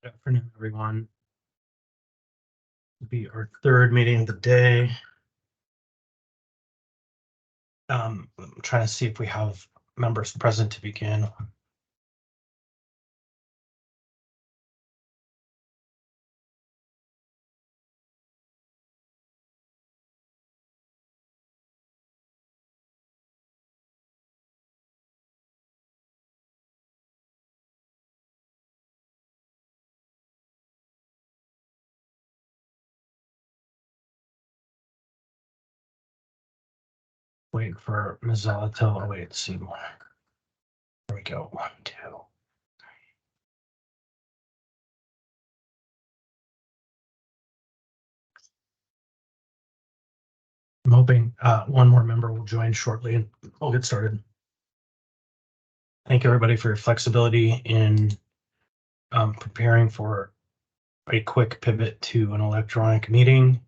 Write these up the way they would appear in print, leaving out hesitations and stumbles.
Good afternoon, everyone. It'll be our third meeting of the day. I'm trying to see if we have members present to begin. Wait for Ms. Zalatel. Oh, wait, Seymour. There we go. 1, 2. I'm hoping one more member will join shortly and we'll get started. Thank everybody for your flexibility in preparing for a quick pivot to an electronic meeting.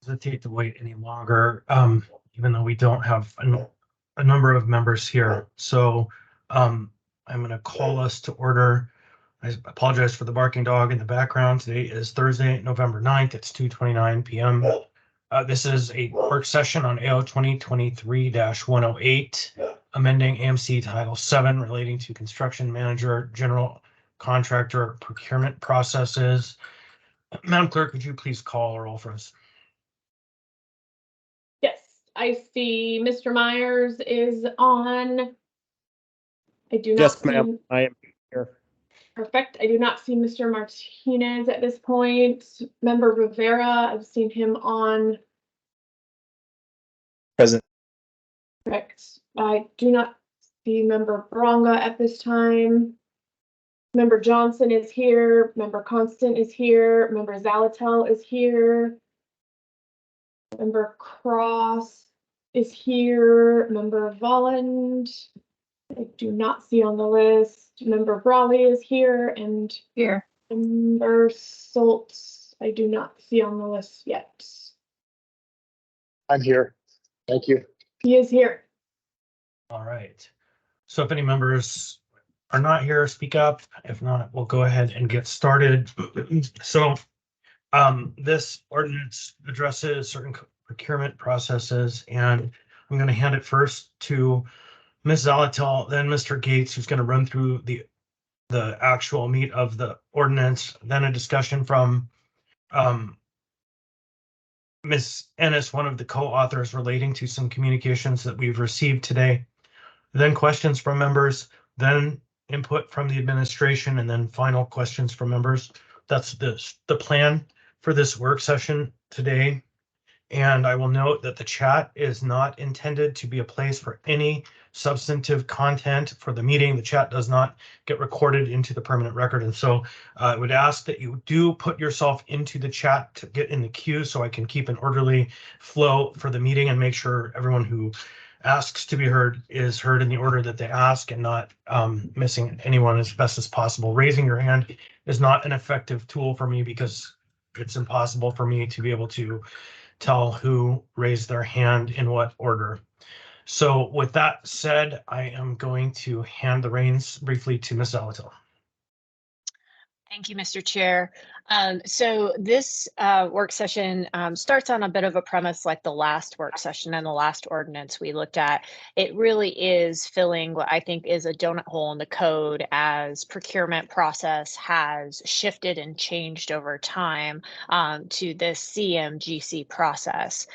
Hesitate to wait any longer, even though we don't have a number of members here. So I'm going to call us to order. I apologize for the barking dog in the background. Today is Thursday, November 9th. It's 2:29 p.m. This is a work session on AO 2023-108, amending AMC Title 7 relating to construction manager, general contractor procurement processes. Madam Clerk, would you please call a roll for us? Yes, I see Mr. Myers is on. I do not Yes, see. ma'am. I am here. Perfect. I do not see Mr. Martinez at this point. Member Rivera, I've seen him on. Present. Correct. I do not see Member Bronga at this time. Member Johnson is here. Member Constant is here. Member Zalatel is here. Member Cross is here. Member Volland, I do not see on the list. Member Brawley is here, and Here. Member Soltz, I do not see on the list yet. I'm here. Thank you. He is here. All right. So if any members are not here, speak up. If not, we'll go ahead and get started. So this ordinance addresses certain procurement processes, and I'm going to hand it first to Ms. Zalatel, then Mr. Gates, who's going to run through the actual meat of the ordinance, then a discussion from Ms. Ennis, one of the co-authors, relating to some communications that we've received today, then questions from members, then input from the administration, and then final questions from members. That's the plan for this work session today. And I will note that the chat is not intended to be a place for any substantive content for the meeting. The chat does not get recorded into the permanent record. And so I would ask that you do put yourself into the chat to get in the queue so I can keep an orderly flow for the meeting and make sure everyone who asks to be heard is heard in the order that they ask and not missing anyone as best as possible. Raising your hand is not an effective tool for me because it's impossible for me to be able to tell who raised their hand in what order. So with that said, I am going to hand the reins briefly to Ms. Zalatel. Thank you, Mr. Chair. So this work session starts on a bit of a premise like the last work session and the last ordinance we looked at. It really is filling what I think is a donut hole in the code as procurement process has shifted and changed over time to this CMGC process.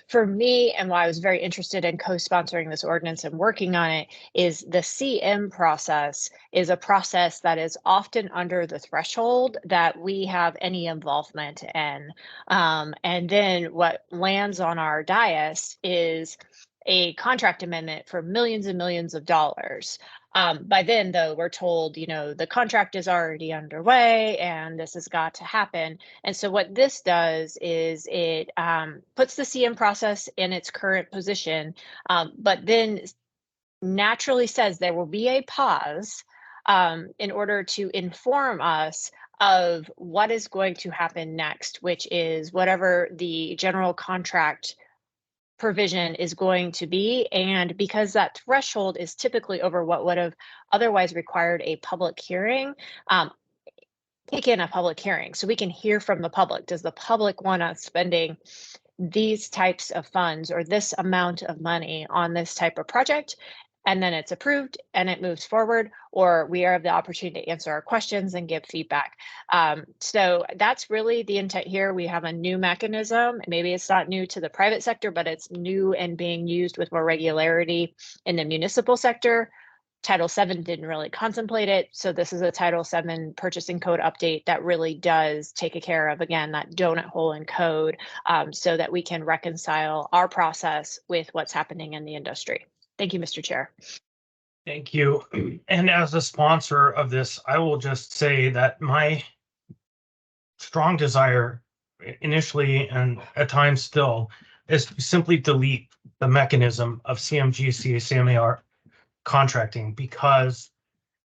For me, and why I was very interested in co-sponsoring this ordinance and working on it, is the CM process is a process that is often under the threshold that we have any involvement in. And then what lands on our dais is a contract amendment for millions and millions of dollars. By then, though, we're told, you know, the contract is already underway and this has got to happen. And so what this does is it puts the CM process in its current position, but then naturally says there will be a pause in order to inform us of what is going to happen next, which is whatever the general contract provision is going to be. And because that threshold is typically over what would have otherwise required a public hearing, kick in a public hearing so we can hear from the public. Does the public want us spending these types of funds or this amount of money on this type of project? And then it's approved and it moves forward, or we have the opportunity to answer our questions and give feedback. So that's really the intent here. We have a new mechanism. Maybe it's not new to the private sector, but it's new and being used with more regularity in the municipal sector. Title VII didn't really contemplate it. So this is a Title VII purchasing code update that really does take care of, again, that donut hole in code, so that we can reconcile our process with what's happening in the industry. Thank you, Mr. Chair. Thank you. And as a sponsor of this, I will just say that my strong desire initially and at times still is to simply delete the mechanism of CMGC, CMAR contracting, because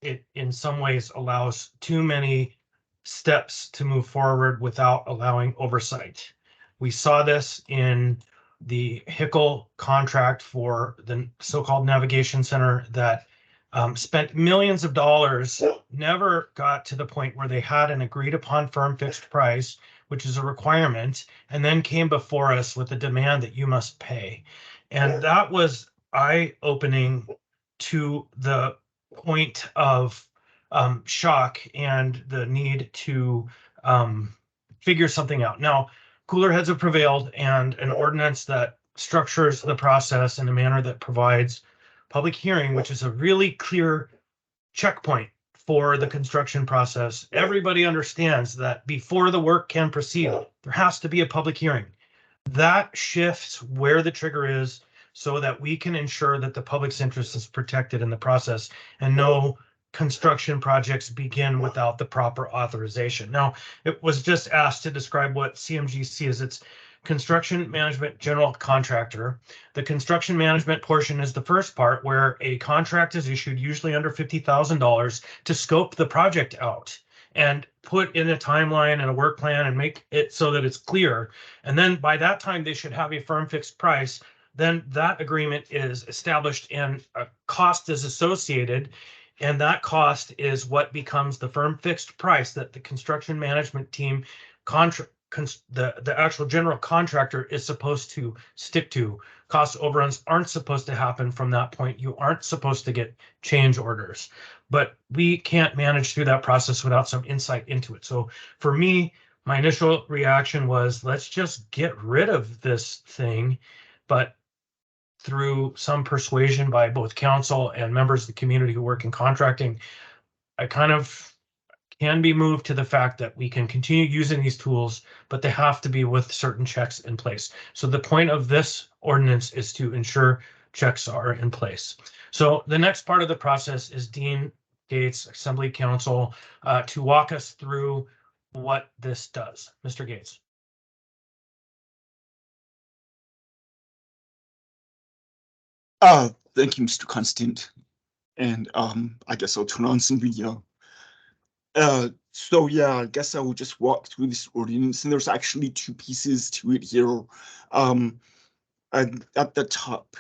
it in some ways allows too many steps to move forward without allowing oversight. We saw this in the Hickle contract for the so-called navigation center that spent millions of dollars, never got to the point where they had an agreed upon firm fixed price, which is a requirement, and then came before us with a demand that you must pay. And that was eye-opening to the point of shock and the need to figure something out. Now, cooler heads have prevailed, and an ordinance that structures the process in a manner that provides public hearing, which is a really clear checkpoint for the construction process. Everybody understands that before the work can proceed, there has to be a public hearing. That shifts where the trigger is so that we can ensure that the public's interest is protected in the process and no construction projects begin without the proper authorization. Now, it was just asked to describe what CMGC is. It's Construction Management General Contractor. The construction management portion is the first part, where a contract is issued, usually under $50,000, to scope the project out and put in a timeline and a work plan and make it so that it's clear. And then by that time, they should have a firm fixed price. Then that agreement is established and a cost is associated. And that cost is what becomes the firm fixed price that the construction management team, the actual general contractor, is supposed to stick to. Cost overruns aren't supposed to happen from that point. You aren't supposed to get change orders, but we can't manage through that process without some insight into it. So for me, my initial reaction was, let's just get rid of this thing. But through some persuasion by both council and members of the community who work in contracting, I kind of can be moved to the fact that we can continue using these tools, but they have to be with certain checks in place. So the point of this ordinance is to ensure checks are in place. So the next part of the process is Dean Gates, Assembly Council, to walk us through what this does. Mr. Gates. Thank you, Mr. Constant. And I guess I'll turn on some video. So yeah, I guess I will just walk through this ordinance, and there's actually two pieces to it here. At the top,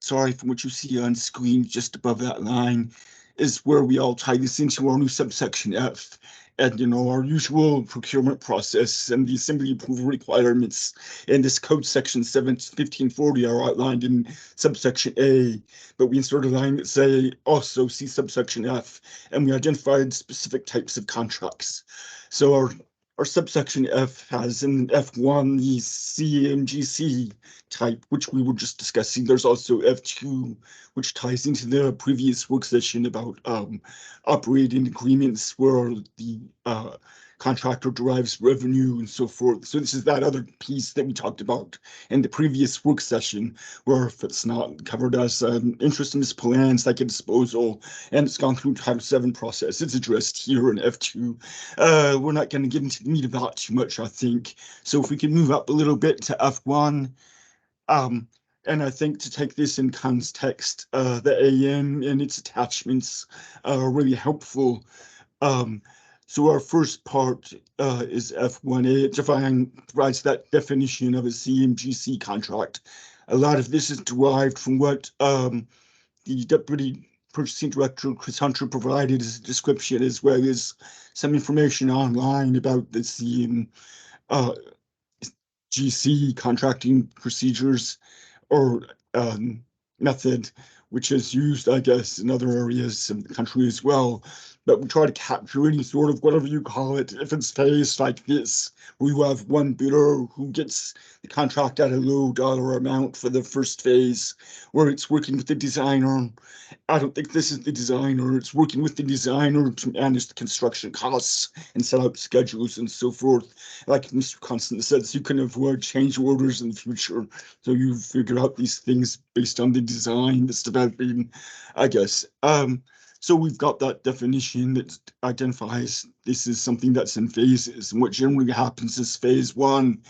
sorry, from what you see on screen, just above that line, is where we all tie this into our new subsection F. And, you know, our usual procurement process and the assembly approval requirements in this code section 1540 are outlined in subsection A, but we insert a line that say also see subsection F, and we identified specific types of contracts. So our subsection F has in F1 the CMGC type, which we were just discussing. There's also F2, which ties into the previous work session about operating agreements where the contractor derives revenue and so forth. So this is that other piece that we talked about in the previous work session, where if it's not covered as interest in municipal lands, like a disposal, and it's gone through Title VII process, it's addressed here in F2. We're not going to get into the meat of that too much, I think. So if we can move up a little bit to F1, And I think to take this in context, the AM and its attachments are really helpful. So our first part is F1A. It provides that definition of a CMGC contract. A lot of this is derived from what the Deputy Purchasing Director, Chris Hunter, provided as a description, as well as some information online about the CMGC contracting procedures or method, which is used, I guess, in other areas of the country as well. But we try to capture any sort of whatever you call it. If it's phased like this, we have one bidder who gets the contract at a low dollar amount for the first phase, where it's working with the designer. I don't think this is the designer. It's working with the designer to manage the construction costs and set up schedules and so forth. Like Mr. Constant says, you can avoid change orders in the future. So you figure out these things based on the design that's developing, I guess. So we've got that definition that identifies this is something that's in phases. And what generally happens is phase one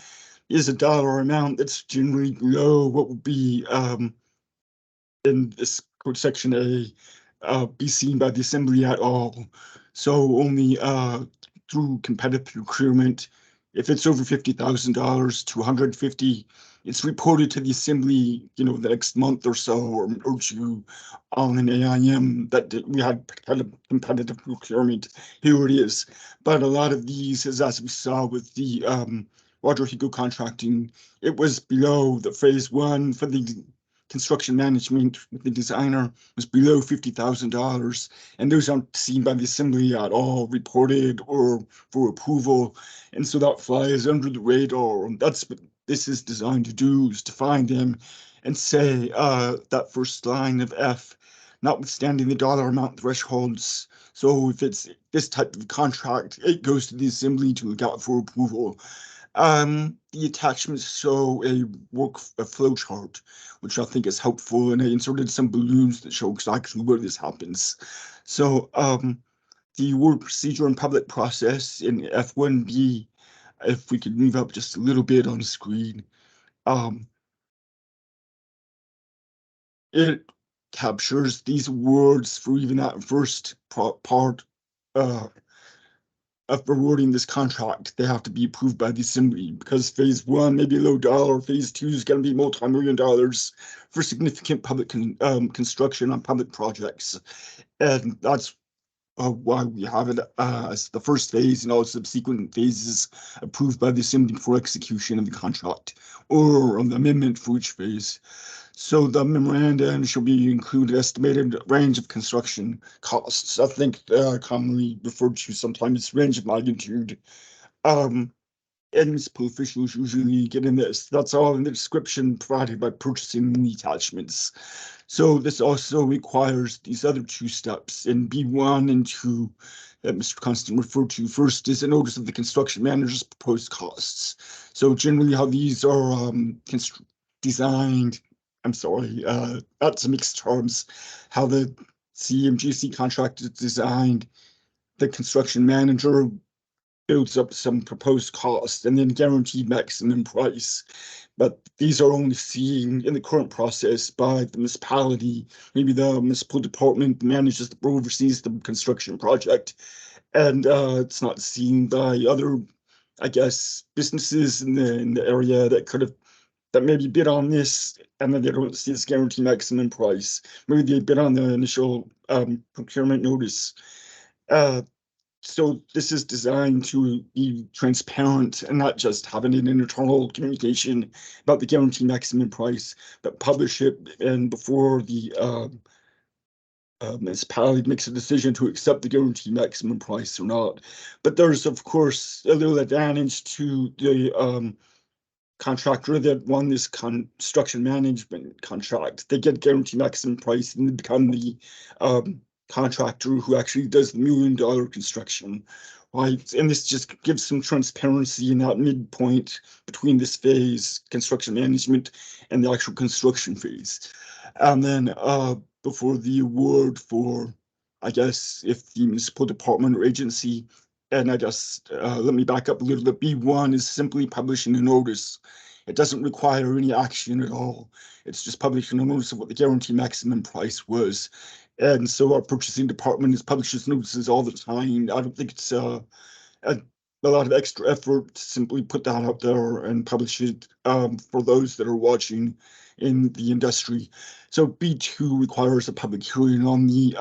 is a dollar amount that's generally below what would be in this code section A, be seen by the assembly at all. So only through competitive procurement, if it's over $50,000 to 150, it's reported to the assembly, the next month or so, or two on an AIM that we had competitive procurement. Here it is. But a lot of these, as we saw with the Roger Higo contracting, it was below the phase one for the construction management with the designer was below $50,000, and those aren't seen by the assembly at all, reported or for approval, and so that flies under the radar. And that's what this is designed to do, is to find them and say that first line of F, notwithstanding the dollar amount thresholds. So if it's this type of contract, it goes to the assembly to look out for approval. The attachments show a flow chart, which I think is helpful, and I inserted some balloons that show exactly where this happens. So the work procedure and public process in F1B, if we could move up just a little bit on the screen, it captures these words for even that first part of awarding this contract. They have to be approved by the assembly, because phase one may be low dollar, phase two is going to be multi-million dollars for significant public construction on public projects. And that's why we have it as the first phase and all subsequent phases approved by the assembly for execution of the contract or an amendment for each phase. So the memorandum shall be included estimated range of construction costs. I think commonly referred to sometimes range of magnitude. And municipal officials usually get in this. That's all in the description provided by purchasing the attachments. So this also requires these other two steps in B1 and 2 that Mr. Constant referred to. First is a notice of the construction manager's proposed costs. So generally how these are designed, I'm sorry, that's mixed terms, how the CMGC contract is designed. The construction manager builds up some proposed cost and then guaranteed maximum price. But these are only seen in the current process by the municipality. Maybe the municipal department manages, oversees the construction project, and it's not seen by other, I guess, businesses in the area that maybe bid on this, and then they don't see this guaranteed maximum price. Maybe they bid on the initial procurement notice. So this is designed to be transparent and not just having an internal communication about the guaranteed maximum price, but publish it, and before the municipality makes a decision to accept the guaranteed maximum price or not. But there's, of course, a little advantage to the contractor that won this construction management contract. They get guaranteed maximum price and they become the contractor who actually does the $1 million construction, right? And this just gives some transparency in that midpoint between this phase, construction management, and the actual construction phase. And then before the award for, I guess, if the municipal department or agency, and I guess, let me back up a little bit. B1 is simply publishing a notice. It doesn't require any action at all. It's just publishing a notice of what the guarantee maximum price was. And so our purchasing department is publishes notices all the time. I don't think it's a lot of extra effort to simply put that out there and publish it for those that are watching in the industry. So B2 requires a public hearing on the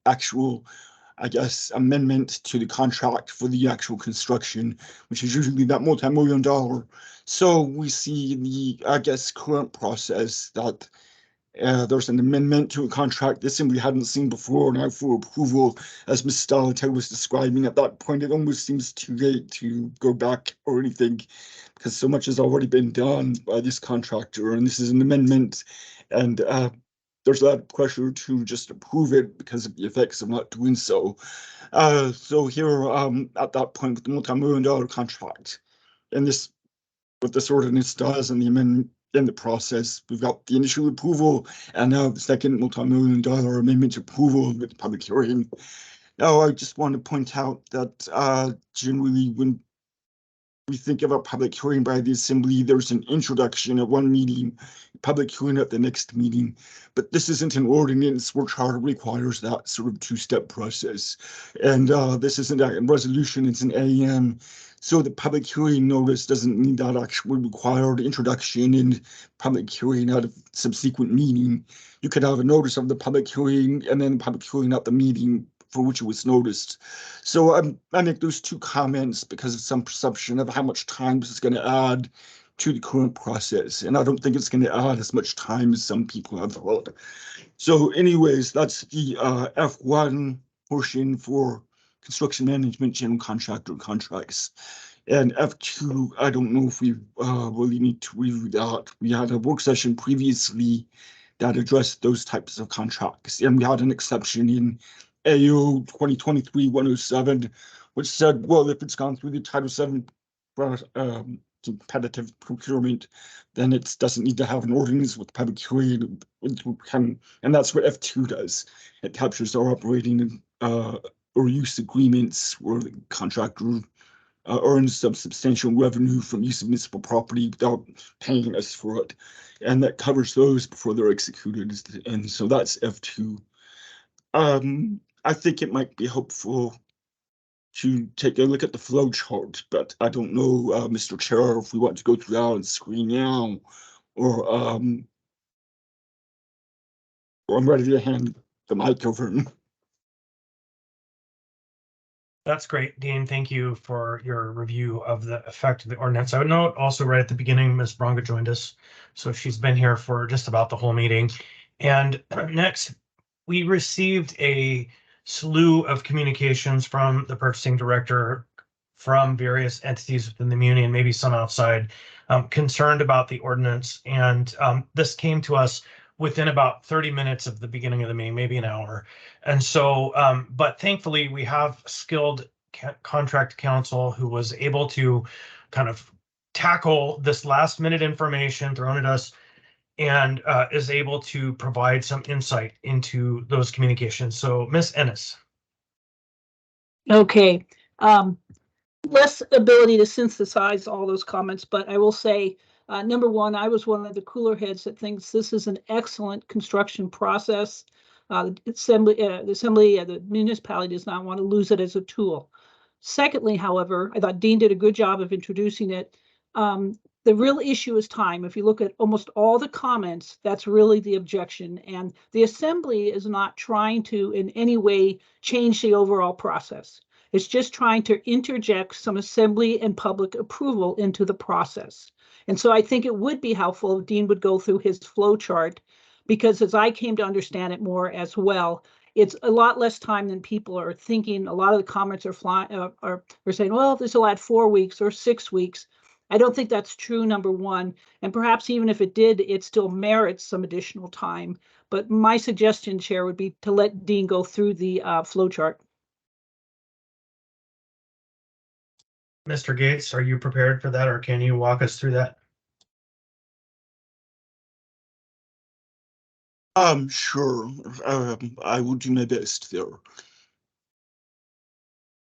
actual, I guess, amendment to the contract for the actual construction, which is usually that multi-million-dollar. So we see the, I guess, current process that there's an amendment to a contract this we hadn't seen before now for approval. As Ms. Stalatel was describing, at that point, it almost seems too late to go back or anything because so much has already been done by this contractor, and this is an amendment, and there's a lot of pressure to just approve it because of the effects of not doing so. So here, at that point, with the multi-million-dollar contract, and this, what this ordinance does and the amendment in the process, we've got the initial approval and now the second multi-million-dollar amendment approval with the public hearing. Now, I just want to point out that generally when we think of a public hearing by the assembly, there's an introduction at one meeting, public hearing at the next meeting, but this isn't an ordinance where charter requires that sort of two-step process. And this isn't a resolution, it's an AM. So the public hearing notice doesn't need that actual required introduction and public hearing at a subsequent meeting. You could have a notice of the public hearing and then public hearing at the meeting for which it was noticed. So I make those two comments because of some perception of how much time this is going to add to the current process. And I don't think it's going to add as much time as some people have thought. So anyways, that's the F1 portion for construction management, general contractor contracts. And F2, I don't know if we really need to review that. We had a work session previously that addressed those types of contracts. And we had an exception in AO 2023-107, which said, well, if it's gone through the Title VII competitive procurement, then it doesn't need to have an ordinance with public hearing. And that's what F2 does. It captures our operating or use agreements where the contractor earns some substantial revenue from use of municipal property without paying us for it. And that covers those before they're executed. And so that's F2. I think it might be helpful to take a look at the flow chart, but I don't know, Mr. Chair, if we want to go through that on screen now, or I'm ready to hand the mic over. That's great, Dean. Thank you for your review of the effect of the ordinance. I would note also right at the beginning, Ms. Bronga joined us, so she's been here for just about the whole meeting. And next, we received a slew of communications from the purchasing director, from various entities within the community and maybe some outside, concerned about the ordinance. And this came to us within about 30 minutes of the beginning of the meeting, maybe an hour. And so, but thankfully we have skilled contract counsel who was able to kind of tackle this last minute information thrown at us and is able to provide some insight into those communications. So Ms. Ennis. Okay, less ability to synthesize all those comments, but I will say, number one, I was one of the cooler heads that thinks this is an excellent construction process. The municipality does not want to lose it as a tool. Secondly, however, I thought Dean did a good job of introducing it. The real issue is time. If you look at almost all the comments, that's really the objection. And the assembly is not trying to in any way change the overall process. It's just trying to interject some assembly and public approval into the process. And so I think it would be helpful if Dean would go through his flow chart, because as I came to understand it more as well, it's a lot less time than people are thinking. A lot of the comments are saying, well, this will add 4 weeks or 6 weeks. I don't think that's true, number one. And perhaps even if it did, it still merits some additional time. But my suggestion, Chair, would be to let Dean go through the flow chart. Mr. Gates, are you prepared for that, or can you walk us through that? Sure. I will do my best there.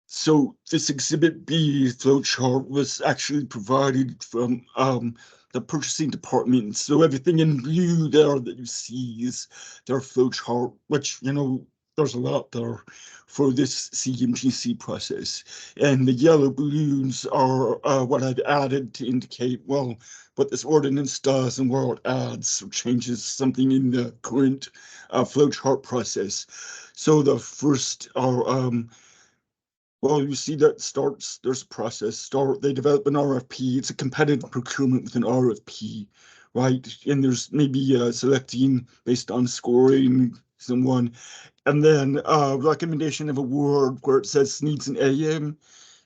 So this Exhibit B flowchart was actually provided from the the purchasing department. So everything in blue there that you see is their flow chart, which, you know, there's a lot there for this CMGC process. And the yellow balloons are what I've added to indicate, well, what this ordinance does and where it adds or changes something in the current flow chart process. So the first are, well, you see that starts, there's a process, they develop an RFP, it's a competitive procurement with an RFP, right? And there's maybe selecting based on scoring someone. And then recommendation of award where it says needs an AM.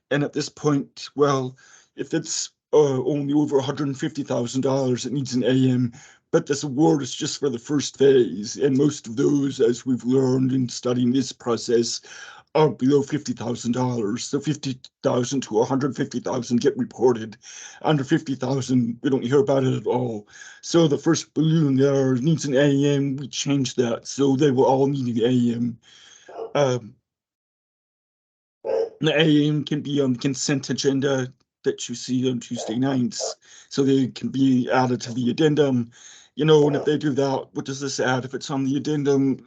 And at this point, well, if it's only over $150,000, it needs an AM. But this award is just for the first phase. And most of those, as we've learned in studying this process, are below $50,000. So 50,000 to 150,000 get reported. Under 50,000, we don't hear about it at all. So the first balloon there needs an AM. We changed that, so they will all need an AM. The AM can be on the consent agenda that you see on Tuesday nights, so they can be added to the addendum. You know, and if they do that, what does this add? If it's on the addendum,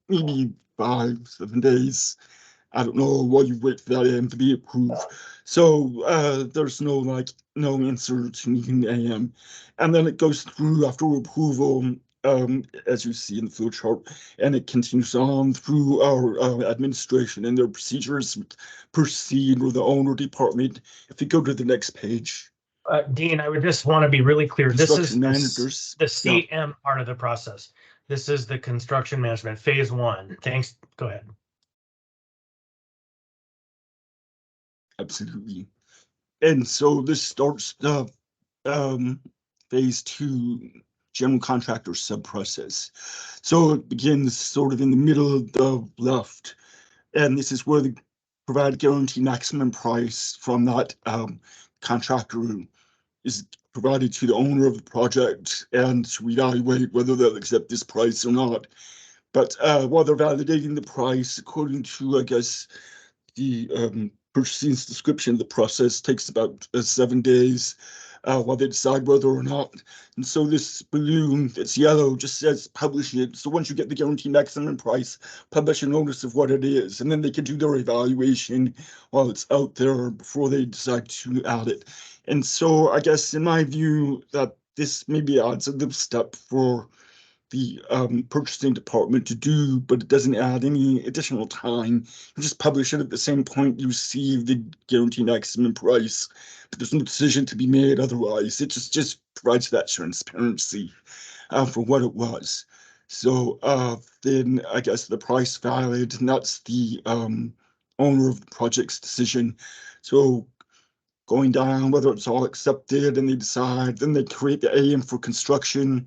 maybe 5-7 days. I don't know why you wait for that AM to be approved. So there's no answer to needing AM. And then it goes through after approval, as you see in the flow chart, and it continues on through our administration and their procedures proceed with the owner department. If you go to the next page. Dean, I would just want to be really clear. This is Construction managers. the CM part of the process. This is the construction management phase 1. Thanks. Go ahead. Absolutely. And so this starts the phase 2 general contractor sub-process. So it begins sort of in the middle of the left, and this is where the provide guarantee maximum price from that contractor is provided to the owner of the project and to evaluate whether they'll accept this price or not. But while they're validating the price, according to, I guess, the purchasing description, the process takes about 7 days while they decide whether or not. And so this balloon that's yellow just says publish it. So once you get the guaranteed maximum price, publish a notice of what it is, and then they can do their evaluation while it's out there before they decide to add it. And so I guess in my view that this maybe adds a little step for the purchasing department to do, but it doesn't add any additional time. You just publish it at the same point you receive the guaranteed maximum price, but there's no decision to be made otherwise. It just provides that transparency for what it was. So then I guess the price valid, and that's the owner of the project's decision. So going down, whether it's all accepted and they decide, then they create the AM for construction.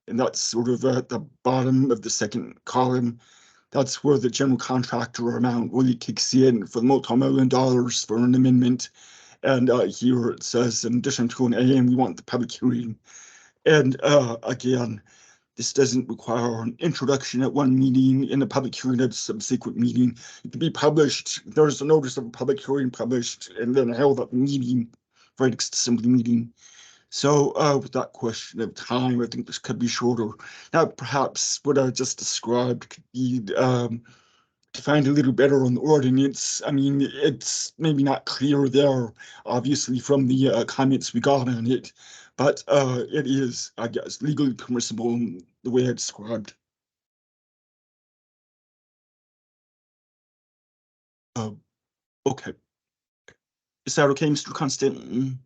And that's sort of at the bottom of the second column. That's where the general contractor amount really kicks in for the multi-million dollars for an amendment. And here it says, in addition to an AM, we want the public hearing. And again, this doesn't require an introduction at one meeting and a public hearing at a subsequent meeting. It can be published. There's a notice of a public hearing published and then held at the meeting, for next assembly meeting. So with that question of time, I think this could be shorter. Now, perhaps what I just described could be defined a little better on the ordinance. I mean, it's maybe not clear there, obviously, from the comments we got on it, but it is, I guess, legally permissible in the way I described. Okay. Is that okay, Mr. Constant?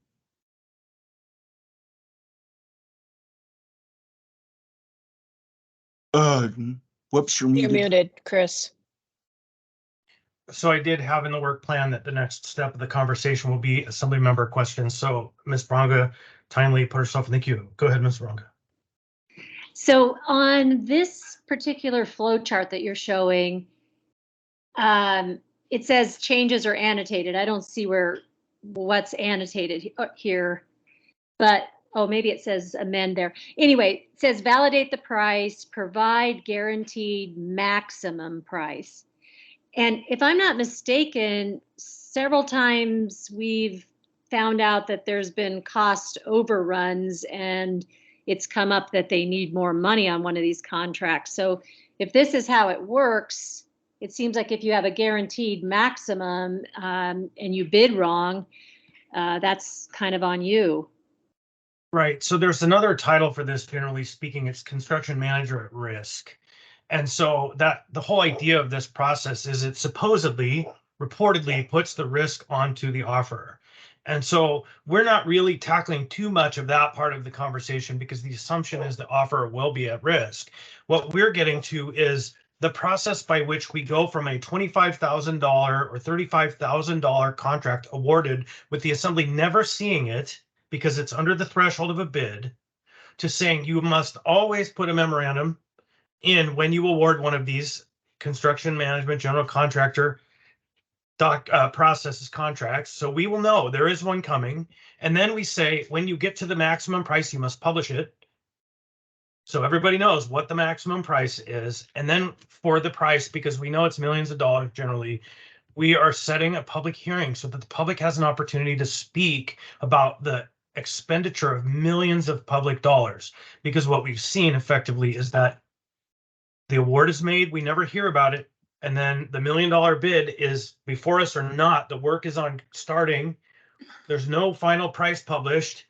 Whoops, you're You're muted. muted, Chris. So I did have in the work plan that the next step of the conversation will be assembly member questions. So Ms. Bronga timely put herself in the queue. Go ahead, Ms. Bronga. So on this particular flow chart that you're showing, it says changes are annotated. I don't see what's annotated here, but oh, maybe it says amend there. Anyway, it says validate the price, provide guaranteed maximum price. And if I'm not mistaken, several times we've found out that there's been cost overruns and it's come up that they need more money on one of these contracts. So if this is how it works, it seems like if you have a guaranteed maximum and you bid wrong, that's kind of on you. Right. So there's another title for this, generally speaking, it's construction manager at risk. And so that the whole idea of this process is it supposedly, reportedly puts the risk onto the offerer. And so we're not really tackling too much of that part of the conversation because the assumption is the offerer will be at risk. What we're getting to is the process by which we go from a $25,000 or $35,000 contract awarded with the assembly never seeing it because it's under the threshold of a bid, to saying you must always put a memorandum in when you award one of these construction management general contractor processes contracts. So we will know there is one coming. And then we say, when you get to the maximum price, you must publish it. So everybody knows what the maximum price is. And then for the price, because we know it's millions of dollars generally, we are setting a public hearing so that the public has an opportunity to speak about the expenditure of millions of public dollars. Because what we've seen effectively is that the award is made, we never hear about it. And then the $1 million bid is before us or not, the work is on starting. There's no final price published.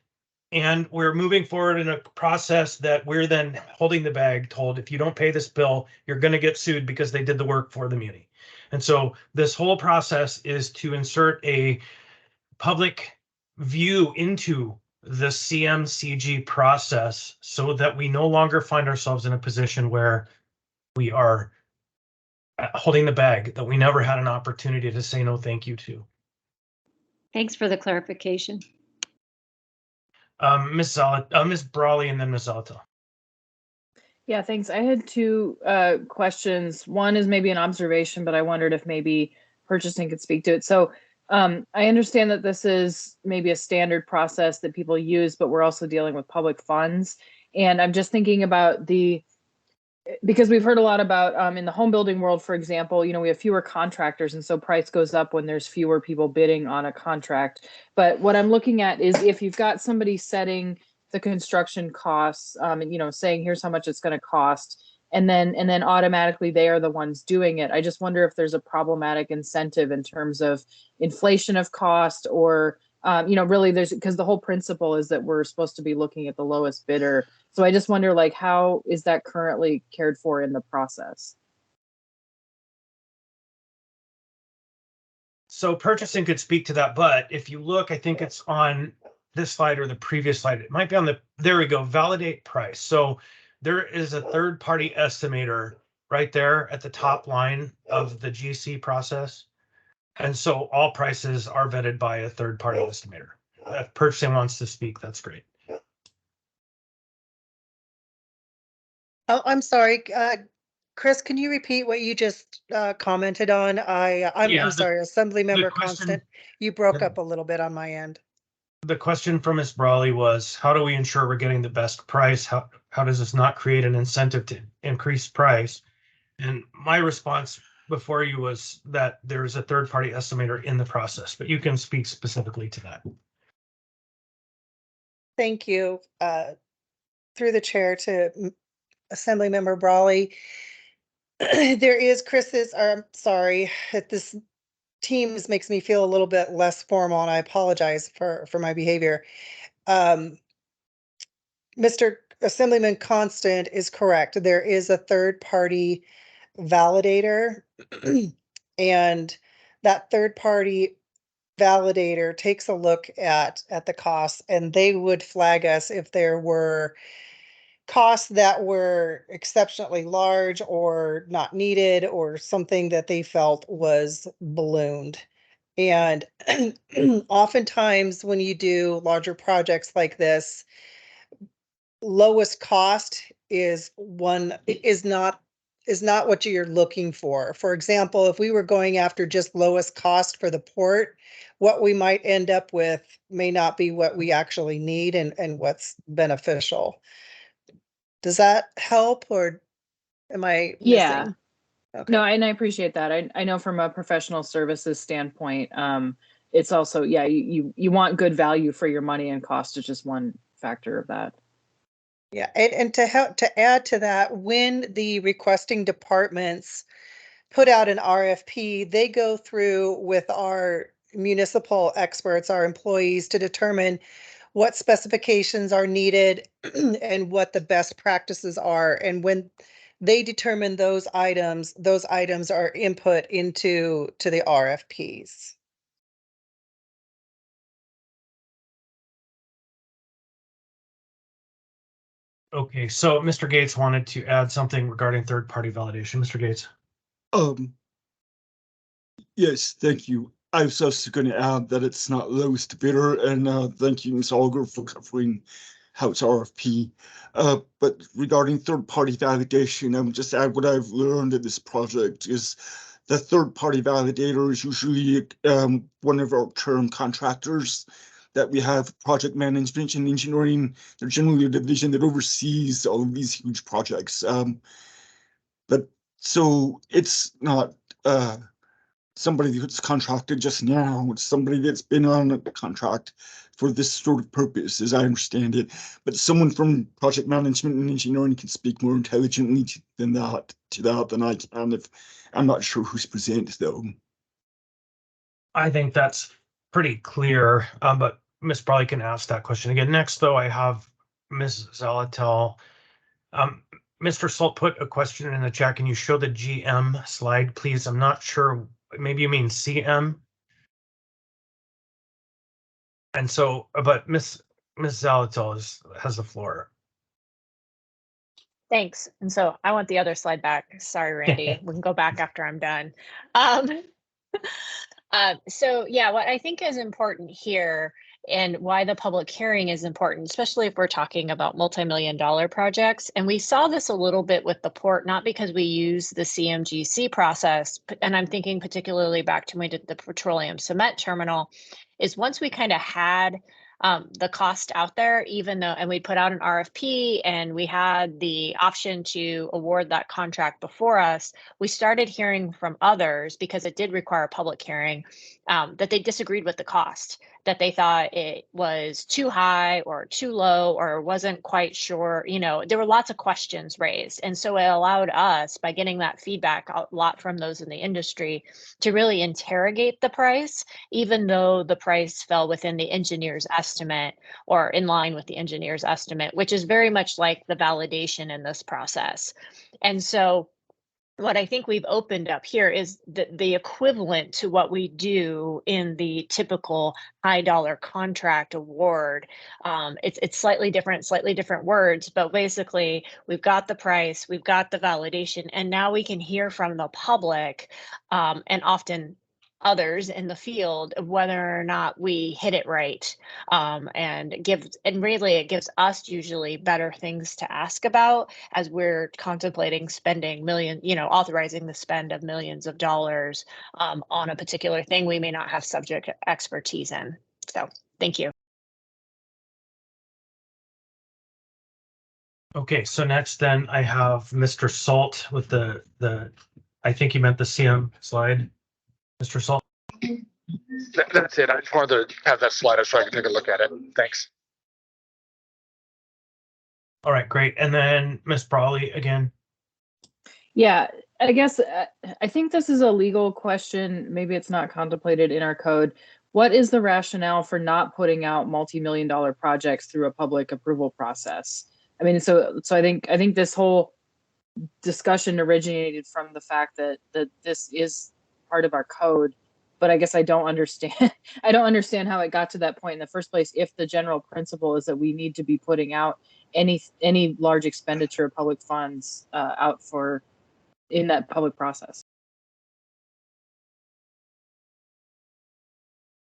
And we're moving forward in a process that we're then holding the bag, told if you don't pay this bill, you're going to get sued because they did the work for the muni. And so this whole process is to insert a public view into the CMCG process so that we no longer find ourselves in a position where we are holding the bag that we never had an opportunity to say no thank you to. Thanks for the clarification. Ms. Brawley and then Ms. Zalato. Yeah, thanks. I had two questions. One is maybe an observation, but I wondered if maybe purchasing could speak to it. So I understand that this is maybe a standard process that people use, but we're also dealing with public funds. And I'm just thinking about because we've heard a lot about in the home building world, for example, we have fewer contractors, and so price goes up when there's fewer people bidding on a contract. But what I'm looking at is if you've got somebody setting the construction costs, and saying here's how much it's going to cost, and then automatically they are the ones doing it. I just wonder if there's a problematic incentive in terms of inflation of cost, or really because the whole principle is that we're supposed to be looking at the lowest bidder. So I just wonder, how is that currently cared for in the process? So purchasing could speak to that, but if you look, I think it's on this slide or the previous slide. It might be on there we go, validate price. So there is a third-party estimator right there at the top line of the GC process. And so all prices are vetted by a third-party estimator. If purchasing wants to speak, that's great. Oh, I'm sorry. Chris, can you repeat what you just commented on? I'm sorry, Assembly Member Constant, you broke up a little bit on my end. The question from Ms. Brawley was, how do we ensure we're getting the best price? How does this not create an incentive to increase price? And my response before you was that there's a third-party estimator in the process, but you can speak specifically to that. Thank you. Through the chair to Assembly Member Brawley. There is this Teams makes me feel a little bit less formal, and I apologize for my behavior. Mr. Assemblyman Constant is correct. There is a third-party validator, and that third-party validator takes a look at the costs, and they would flag us if there were costs that were exceptionally large or not needed, or something that they felt was ballooned. And oftentimes when you do larger projects like this, lowest cost is not what you're looking for. For example, if we were going after just lowest cost for the port, what we might end up with may not be what we actually need and what's beneficial. Does that help, or am I missing? Yeah. Okay. No, and I appreciate that. I know from a professional services standpoint, it's also, yeah, you want good value for your money, and cost is just one factor of that. Yeah, and to add to that, when the requesting departments put out an RFP, they go through with our municipal experts, our employees, to determine what specifications are needed and what the best practices are. And when they determine those items are input into the RFPs. Okay, so Mr. Gates wanted to add something regarding third-party validation. Mr. Gates. Yes, thank you. I was also going to add that it's not lowest bidder, and thank you, Ms. Auger, for covering how it's RFP. But regarding third-party validation, I would just add what I've learned in this project is the third-party validator is usually one of our term contractors that we have project management and engineering. They're generally a division that oversees all of these huge projects. But so it's not somebody that's contracted just now. It's somebody that's been on a contract for this sort of purpose, as I understand it. But someone from project management and engineering can speak more intelligently than that than I can. If I'm not sure who's present though. I think that's pretty clear, but Ms. Brawley can ask that question again. Next, though, I have Ms. Zalatel. Mr. Salt put a question in the chat. Can you show the GM slide, please? I'm not sure. Maybe you mean CM. And so, but Ms. Zalatel has the floor. Thanks. And so I want the other slide back. Sorry, Randy. We can go back after I'm done. So yeah, what I think is important here and why the public hearing is important, especially if we're talking about multi-million-dollar projects. And we saw this a little bit with the port, not because we use the CMGC process, and I'm thinking particularly back to when we did the petroleum cement terminal, is once we kind of had the cost out there, even though, and we put out an RFP and we had the option to award that contract before us, we started hearing from others, because it did require a public hearing, that they disagreed with the cost, that they thought it was too high or too low or wasn't quite sure. You know, there were lots of questions raised. And so it allowed us, by getting that feedback a lot from those in the industry, to really interrogate the price, even though the price fell within the engineer's estimate or in line with the engineer's estimate, which is very much like the validation in this process. And so what I think we've opened up here is the equivalent to what we do in the typical high dollar contract award. It's slightly different words, but basically we've got the price, we've got the validation, and now we can hear from the public and often others in the field of whether or not we hit it right, and really it gives us usually better things to ask about as we're contemplating spending authorizing the spend of millions of dollars on a particular thing we may not have subject expertise in. So thank you. Okay, so next then I have Mr. Salt with the I think he meant the CM slide. Mr. Salt. That's it. I just wanted to have that slide up so I can take a look at it. Thanks. All right, great. And then Ms. Brawley again. Yeah, I guess I think this is a legal question. Maybe it's not contemplated in our code. What is the rationale for not putting out multi-million-dollar projects through a public approval process? I mean, so I think this whole discussion originated from the fact that this is part of our code, but I guess I don't understand. I don't understand how it got to that point in the first place. If the general principle is that we need to be putting out any large expenditure of public funds out for in that public process.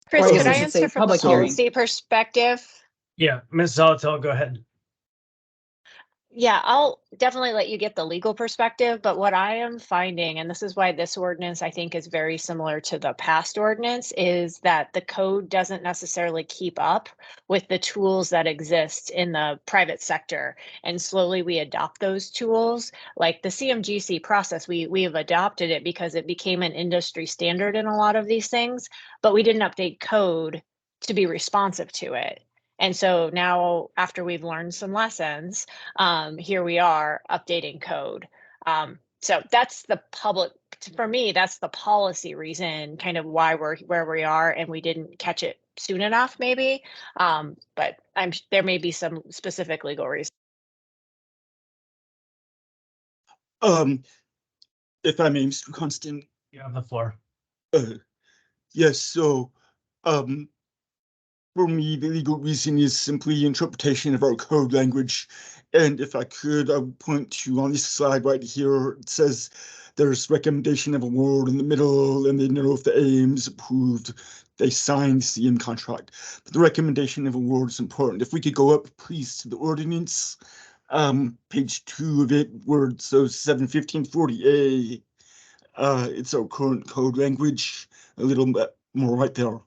Chris, Or I could I should answer say from a public hearing. policy perspective? Yeah, Ms. Zalatel, go ahead. Yeah, I'll definitely let you get the legal perspective, but what I am finding, and this is why this ordinance I think is very similar to the past ordinance, is that the code doesn't necessarily keep up with the tools that exist in the private sector. And slowly we adopt those tools. Like the CMGC process, we have adopted it because it became an industry standard in a lot of these things, but we didn't update code to be responsive to it. And so now, after we've learned some lessons, here we are updating code. So that's the public, for me, that's the policy reason, kind of why we're where we are, and we didn't catch it soon enough, maybe. But there may be some specific legal reasons. If I may, Mr. Constant. You have the floor. Yes, so, for me, the legal reason is simply interpretation of our code language. And if I could, I would point to on this slide right here, it says there's recommendation of award in the middle, and they know if the AM is approved, they sign the CM contract. But the recommendation of award is important. If we could go up, please, to the ordinance, page 2 of it, where it says 71540A. It's our current code language, a little bit more right there.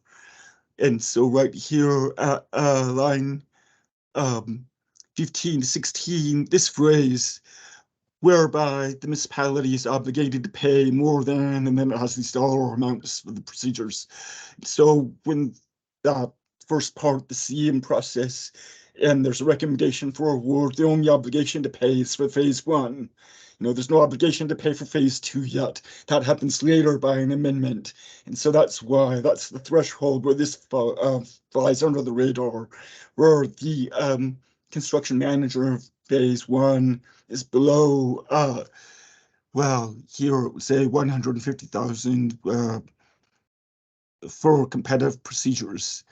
And so right here at line 15 to 16, this phrase, whereby the municipality is obligated to pay more than, and then it has these dollar amounts for the procedures. So when that first part, the CM process, and there's a recommendation for award, the only obligation to pay is for phase 1. You know, there's no obligation to pay for phase 2 yet. That happens later by an amendment. And so that's why, that's the threshold where this flies under the radar, where the construction manager of phase 1 is below, well, here it would say 150,000 for competitive procedures,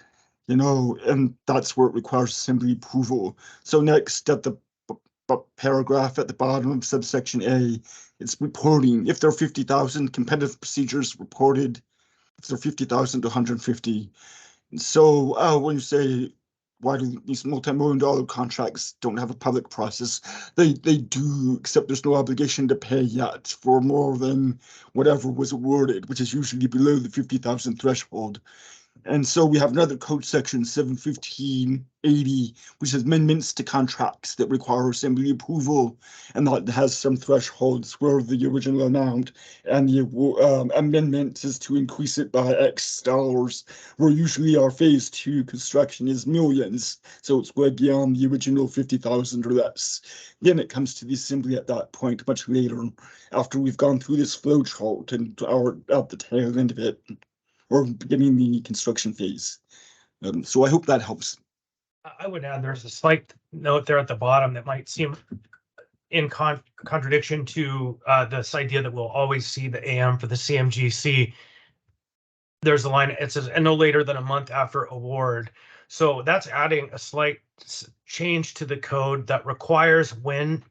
you know, and that's where it requires assembly approval. So next at the paragraph at the bottom of subsection A, it's reporting. If there are 50,000 competitive procedures reported, if there are 50,000 to 150. And so when you say, why do these multi-million-dollar contracts don't have a public process? They do, except there's no obligation to pay yet for more than whatever was awarded, which is usually below the 50,000 threshold. And so we have another code section 71580, which is amendments to contracts that require assembly approval, and that has some thresholds where the original amount and the amendment is to increase it by X dollars, where usually our phase 2 construction is millions, so it's way beyond the original 50,000 or less. Then it comes to the assembly at that point much later, after we've gone through this flow chart and are at the tail end of it, or beginning the construction phase. So I hope that helps. I would add there's a slight note there at the bottom that might seem in contradiction to this idea that we'll always see the AM for the CMGC. There's a line, it says, and no later than a month after award. So that's adding a slight change to the code that requires when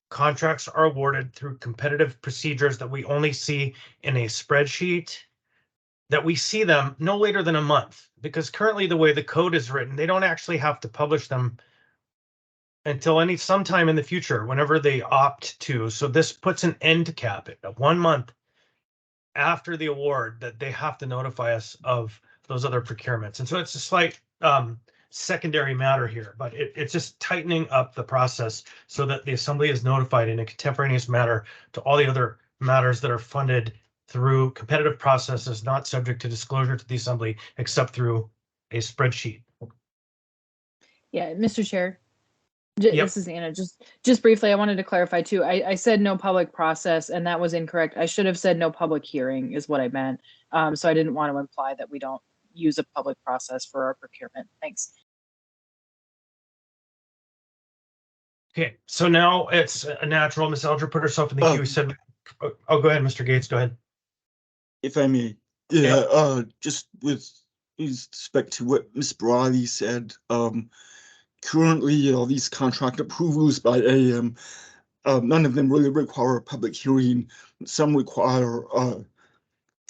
contracts are awarded through competitive procedures that we only see in a spreadsheet, that we see them no later than a month, because currently the way the code is written, they don't actually have to publish them until sometime in the future, whenever they opt to. So this puts an end cap at 1 month after the award that they have to notify us of those other procurements. And so it's a slight secondary matter here, but it's just tightening up the process so that the assembly is notified in a contemporaneous manner to all the other matters that are funded through competitive processes, not subject to disclosure to the assembly, except through a spreadsheet. Yeah, Mr. Chair. Yep. This is Anna. Just briefly, I wanted to clarify too. I said no public process, and that was incorrect. I should have said no public hearing is what I meant. So I didn't want to imply that we don't use a public process for our procurement. Thanks. Okay, so now it's a natural. Ms. Elger put herself in the queue. Said, "Oh, go ahead, Mr. Gates. Go ahead." If I may, yeah, just with respect to what Ms. Briley said, currently all these contract approvals by AM, none of them really require a public hearing. Some require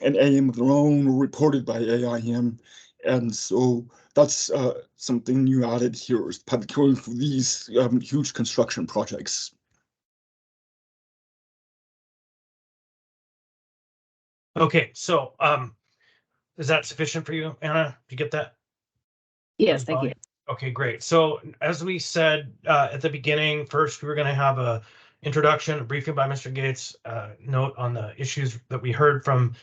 an AM of their own or reported by AIM. And so that's something new added here is public hearing for these huge construction projects. Okay, so is that sufficient for you, Anna? Did you get that? Yes, thank you. Okay, great. So as we said at the beginning, first we were going to have a introduction, a briefing by Mr. Gates, note on the issues that we heard from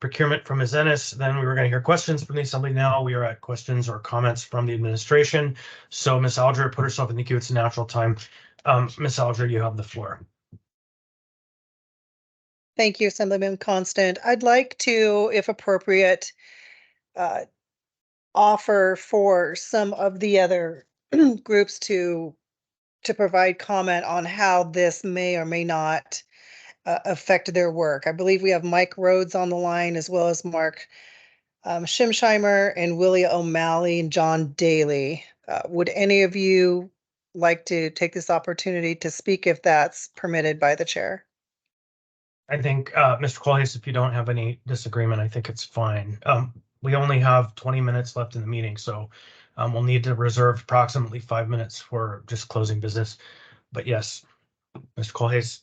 procurement from Ms. Ennis. Then we were going to hear questions from the assembly. Now we are at questions or comments from the administration. So Ms. Alger, put herself in the queue. It's a natural time. Ms. Alger, you have the floor. Thank you, Assemblyman Constant. I'd like to, if appropriate, offer for some of the other groups to provide comment on how this may or may not affect their work. I believe we have Mike Rhodes on the line, as well as Mark Schimsheimer and Willie O'Malley and John Daly. Would any of you like to take this opportunity to speak if that's permitted by the chair? I think, Mr. Colhase, if you don't have any disagreement, I think it's fine. We only have 20 minutes left in the meeting, so we'll need to reserve approximately 5 minutes for just closing business. But yes, Mr. Colhase.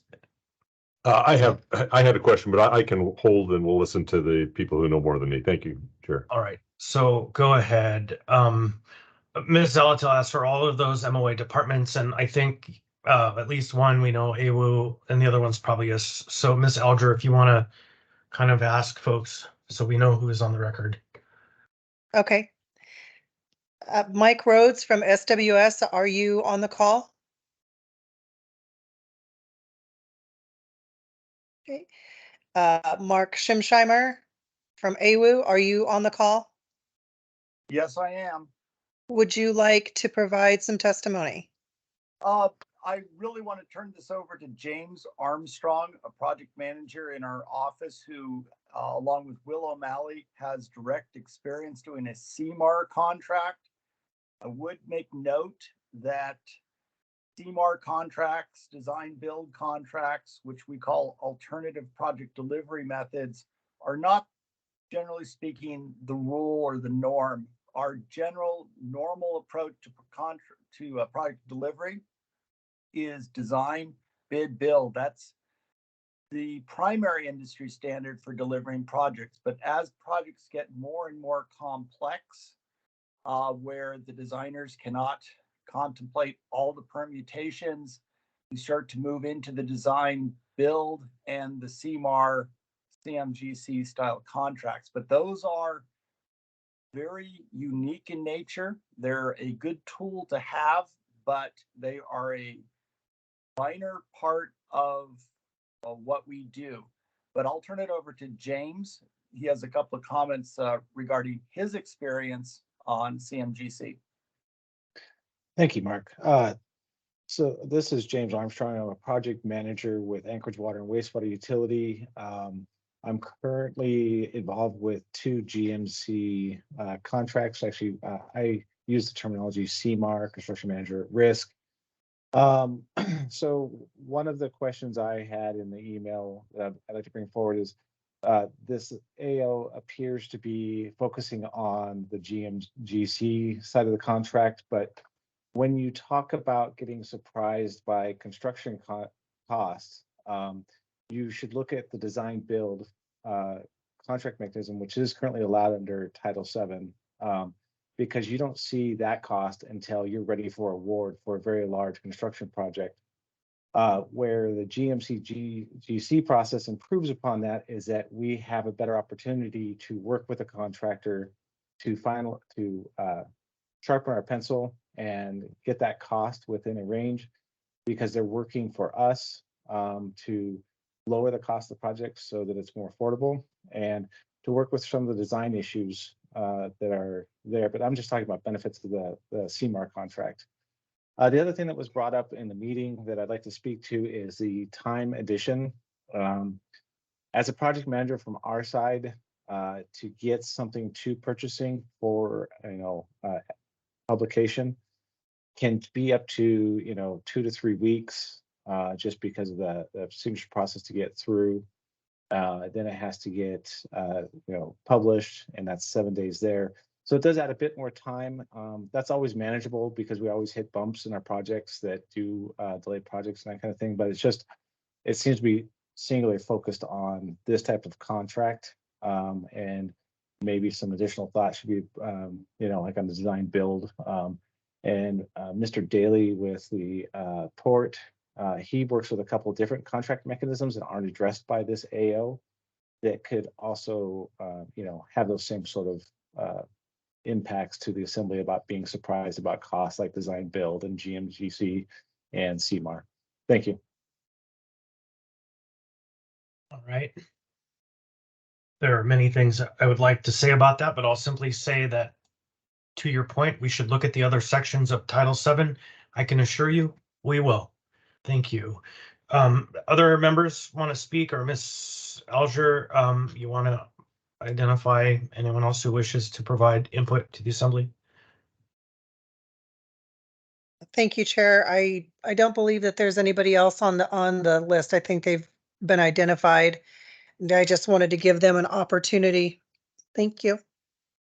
I had a question, but I can hold and we'll listen to the people who know more than me. Thank you, Chair. All right, so go ahead. Ms. Zalatil asked for all of those MOA departments, and I think at least one we know AWU, and the other one's probably us. So Ms. Alger, if you want to kind of ask folks so we know who is on the record. Okay. Mike Rhodes from SWS, are you on the call? Okay. Mark Schimsheimer from AWU, are you on the call? Yes, I am. Would you like to provide some testimony? I really want to turn this over to James Armstrong, a project manager in our office who, along with Will O'Malley, has direct experience doing a CMAR contract. I would make note that CMAR contracts, design build contracts, which we call alternative project delivery methods, are not, generally speaking, the rule or the norm. Our general normal approach to project delivery is design, bid, build. That's the primary industry standard for delivering projects. But as projects get more and more complex, where the designers cannot contemplate all the permutations, we start to move into the design, build, and the CMAR, CMGC style contracts. But those are very unique in nature. They're a good tool to have, but they are a minor part of what we do. But I'll turn it over to James. He has a couple of comments regarding his experience on CMGC. Thank you, Mark. So this is James Armstrong. I'm a project manager with Anchorage Water and Wastewater Utility. I'm currently involved with 2 GMC contracts. Actually, I use the terminology CMAR, Construction Manager at Risk. So one of the questions I had in the email that I'd like to bring forward is this AO appears to be focusing on the GMGC side of the contract, but when you talk about getting surprised by construction costs, you should look at the design build contract mechanism, which is currently allowed under Title VII, because you don't see that cost until you're ready for award for a very large construction project. Where the GC process improves upon that is that we have a better opportunity to work with a contractor to sharpen our pencil and get that cost within a range, because they're working for us to lower the cost of the project so that it's more affordable, and to work with some of the design issues that are there. But I'm just talking about benefits of the CMAR contract. The other thing that was brought up in the meeting that I'd like to speak to is the time addition. As a project manager from our side, to get something to purchasing for publication can be up to 2 to 3 weeks, just because of the signature process to get through. Then it has to get published, and that's 7 days there. So it does add a bit more time. That's always manageable because we always hit bumps in our projects that do delay projects and that kind of thing. But it's just, it seems to be singularly focused on this type of contract. And maybe some additional thought should be, like on the design build. And Mr. Daly with the port, he works with a couple of different contract mechanisms that aren't addressed by this AO that could also, have those same sort of impacts to the assembly about being surprised about costs like design build and GMGC and CMAR. Thank you. All right. There are many things I would like to say about that, but I'll simply say that to your point, we should look at the other sections of Title VII. I can assure you we will. Thank you. Other members want to speak, or Ms. Alger, you want to identify anyone else who wishes to provide input to the assembly? Thank you, Chair. I don't believe that there's anybody else on the list. I think they've been identified. And I just wanted to give them an opportunity. Thank you.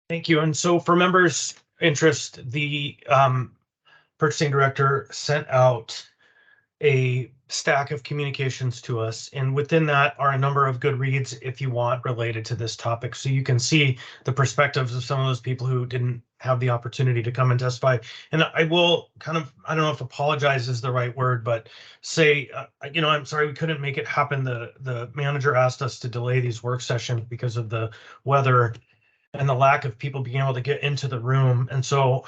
Thank you. And so for members' interest, the purchasing director sent out a stack of communications to us, and within that are a number of good reads if you want related to this topic, so you can see the perspectives of some of those people who didn't have the opportunity to come and testify. And I will kind of, I don't know if apologize is the right word, but say, I'm sorry we couldn't make it happen. The manager asked us to delay these work sessions because of the weather and the lack of people being able to get into the room, and so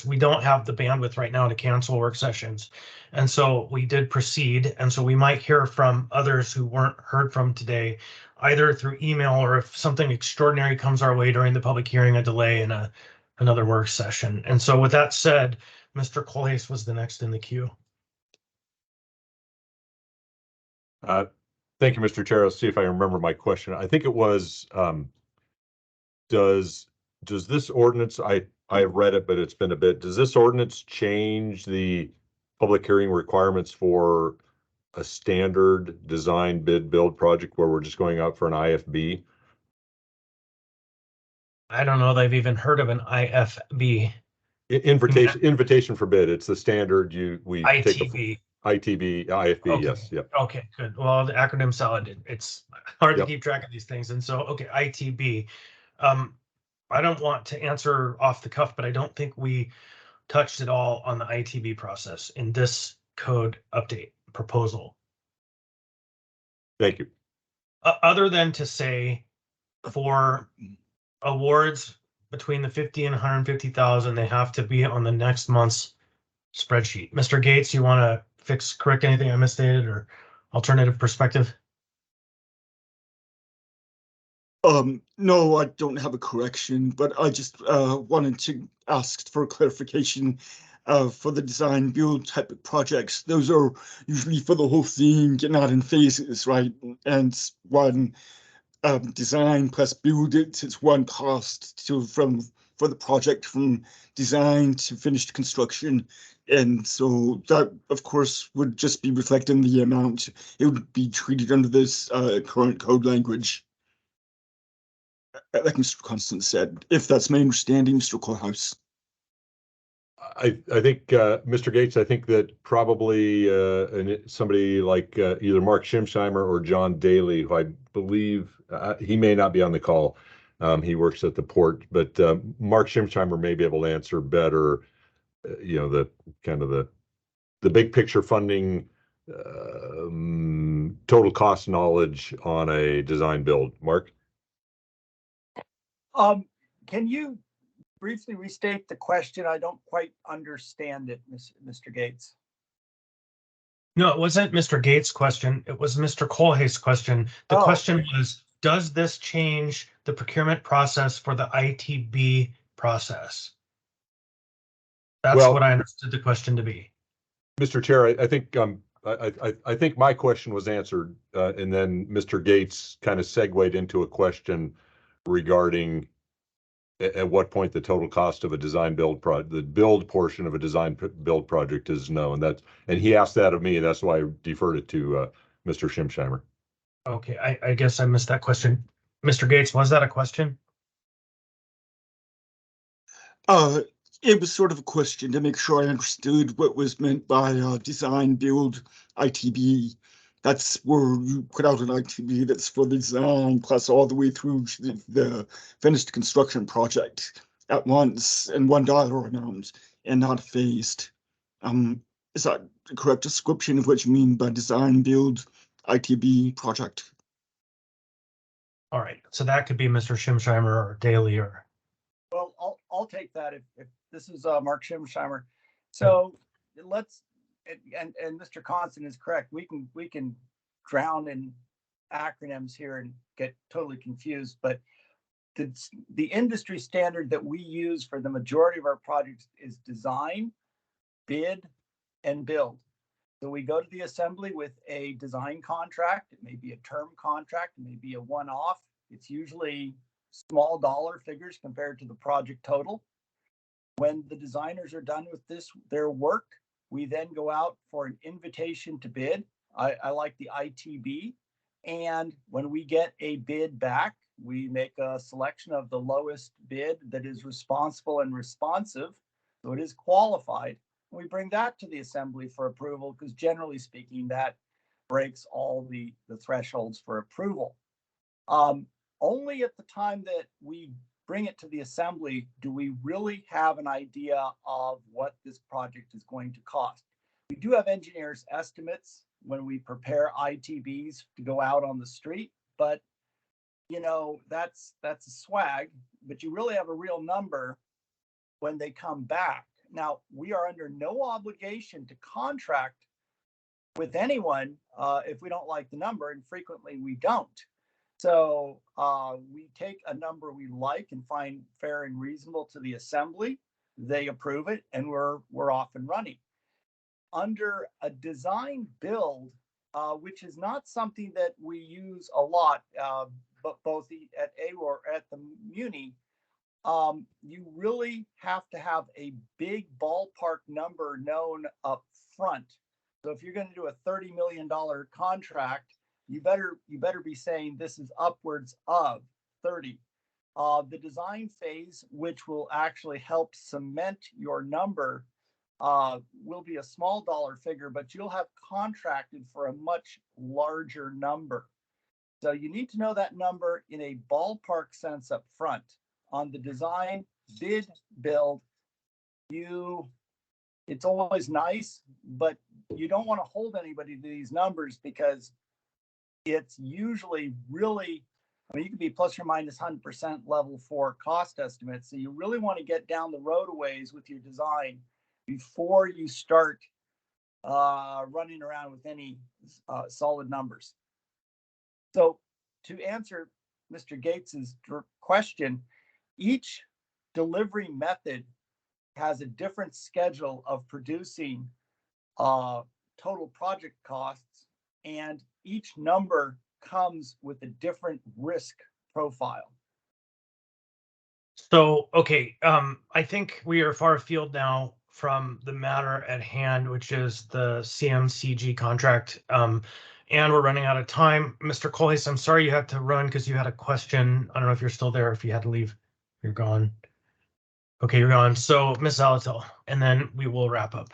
we don't have the bandwidth right now to cancel work sessions. And so we did proceed. And so we might hear from others who weren't heard from today, either through email or if something extraordinary comes our way during the public hearing, a delay in another work session. And so with that said, Mr. Colhase was the next in the queue. Thank you, Mr. Chair. Let's see if I remember my question. I think it was, does this ordinance, I read it, but it's been a bit. Does this ordinance change the public hearing requirements for a standard design bid build project where we're just going out for an IFB? I don't know that I've even heard of an IFB. Invitation for bid. It's the standard we ITB. ITB, IFB, Okay. yes, yep. Okay, good. Well, the acronym salad, it's hard Yep. to keep track of these things. And so, okay, ITB. I don't want to answer off the cuff, but I don't think we touched at all on the ITB process in this code update proposal. Thank you. Other than to say for awards between the 50 and 150,000, they have to be on the next month's spreadsheet. Mr. Gates, you want to correct anything I misstated or alternative perspective? No, I don't have a correction, but I just wanted to ask for clarification for the design build type of projects. Those are usually for the whole thing, not in phases, right? And one design plus build it's one cost for the project from design to finished construction. And so that, of course, would just be reflecting the amount. It would be treated under this current code language. Like Mr. Constance said, if that's my understanding, Mr. Courthouse. I think, Mr. Gates, I think that probably somebody like either Mark Schimsheimer or John Daly, who I believe he may not be on the call. He works at the port, but Mark Schimsheimer may be able to answer better, the kind of the big picture funding, total cost knowledge on a design build. Mark? Can you briefly restate the question? I don't quite understand it, Mr. Gates. No, it wasn't Mr. Gates' question. It was Mr. Colhase's question. The question was, does this change the procurement process for the ITB process? That's what I understood the question to be. Mr. Chair, I think I think my question was answered, and then Mr. Gates kind of segued into a question regarding at what point the total cost of a design build the build portion of a design build project is known. And he asked that of me. That's why I deferred it to Mr. Schimsheimer. Okay, I guess I missed that question. Mr. Gates, was that a question? It was sort of a question to make sure I understood what was meant by design build ITB. That's where you put out an ITB that's for the design plus all the way through the finished construction project at once in $1 amount and not phased. Is that the correct description of what you mean by design build ITB project? All right, so that could be Mr. Schimsheimer or Daly or. Well, I'll take that if this is Mark Schimsheimer. So let's, and Mr. Constant is correct. We can drown in acronyms here and get totally confused, but the industry standard that we use for the majority of our projects is design, bid, and build. So we go to the assembly with a design contract. It may be a term contract, it may be a one-off. It's usually small dollar figures compared to the project total. When the designers are done with their work, we then go out for an invitation to bid. I like the ITB. And when we get a bid back, we make a selection of the lowest bid that is responsible and responsive. So it is qualified. We bring that to the assembly for approval because generally speaking, that breaks all the thresholds for approval. Only at the time that we bring it to the assembly do we really have an idea of what this project is going to cost. We do have engineers' estimates when we prepare ITBs to go out on the street, but you know, that's a swag, but you really have a real number when they come back. Now, we are under no obligation to contract with anyone if we don't like the number, and frequently we don't. So we take a number we like and find fair and reasonable to the assembly. They approve it, and we're off and running. Under a design build, which is not something that we use a lot, but both at A or at the Muni, you really have to have a big ballpark number known up front. So if you're going to do a $30 million contract, you better be saying this is upwards of 30. The design phase, which will actually help cement your number, will be a small dollar figure, but you'll have contracted for a much larger number. So you need to know that number in a ballpark sense up front. On the design, bid, build, it's always nice, but you don't want to hold anybody to these numbers because it's usually really, I mean, you could be plus or minus 100% level 4 cost estimates. So you really want to get down the road a ways with your design before you start running around with any solid numbers. So to answer Mr. Gates's question, each delivery method has a different schedule of producing total project costs, and each number comes with a different risk profile. So, okay, I think we are far afield now from the matter at hand, which is the CMCG contract. And we're running out of time. Mr. Colhase, I'm sorry you had to run because you had a question. I don't know if you're still there, if you had to leave. You're gone. Okay, you're gone. So Ms. Zalatel, and then we will wrap up.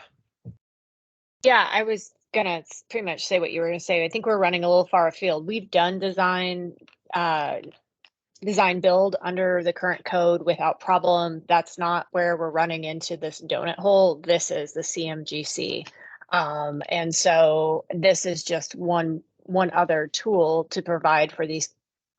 Yeah, I was gonna pretty much say what you were gonna say. I think we're running a little far afield. We've done design build under the current code without problem. That's not where we're running into this donut hole. This is the CMGC. And so this is just one other tool to provide for these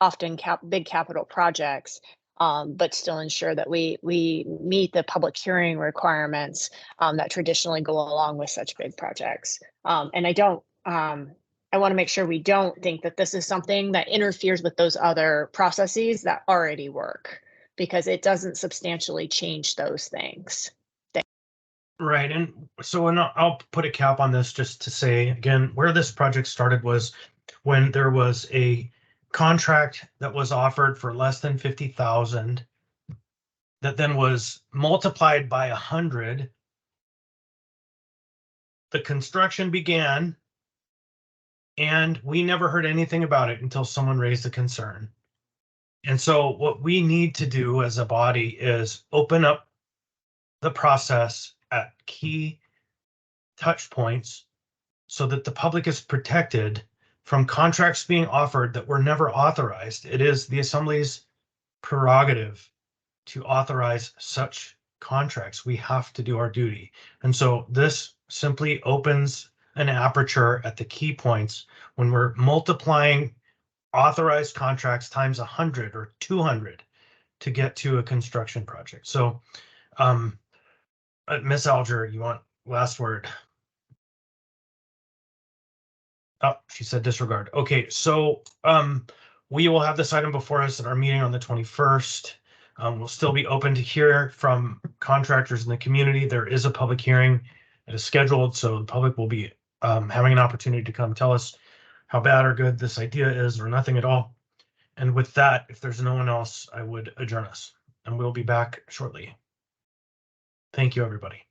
often big capital projects, but still ensure that we meet the public hearing requirements that traditionally go along with such big projects. And I want to make sure we don't think that this is something that interferes with those other processes that already work, because it doesn't substantially change those things. Right, and so I'll put a cap on this just to say, again, where this project started was when there was a contract that was offered for less than 50,000 that then was multiplied by 100. The construction began, and we never heard anything about it until someone raised a concern. And so what we need to do as a body is open up the process at key touch points so that the public is protected from contracts being offered that were never authorized. It is the Assembly's prerogative to authorize such contracts. We have to do our duty. And so this simply opens an aperture at the key points when we're multiplying authorized contracts times 100 or 200 to get to a construction project. So, Ms. Alger, you want last word? Oh, she said disregard. Okay, so we will have this item before us at our meeting on the 21st. We'll still be open to hear from contractors in the community. There is a public hearing that is scheduled, so the public will be having an opportunity to come tell us how bad or good this idea is, or nothing at all. And with that, if there's no one else, I would adjourn us, and we'll be back shortly. Thank you, everybody.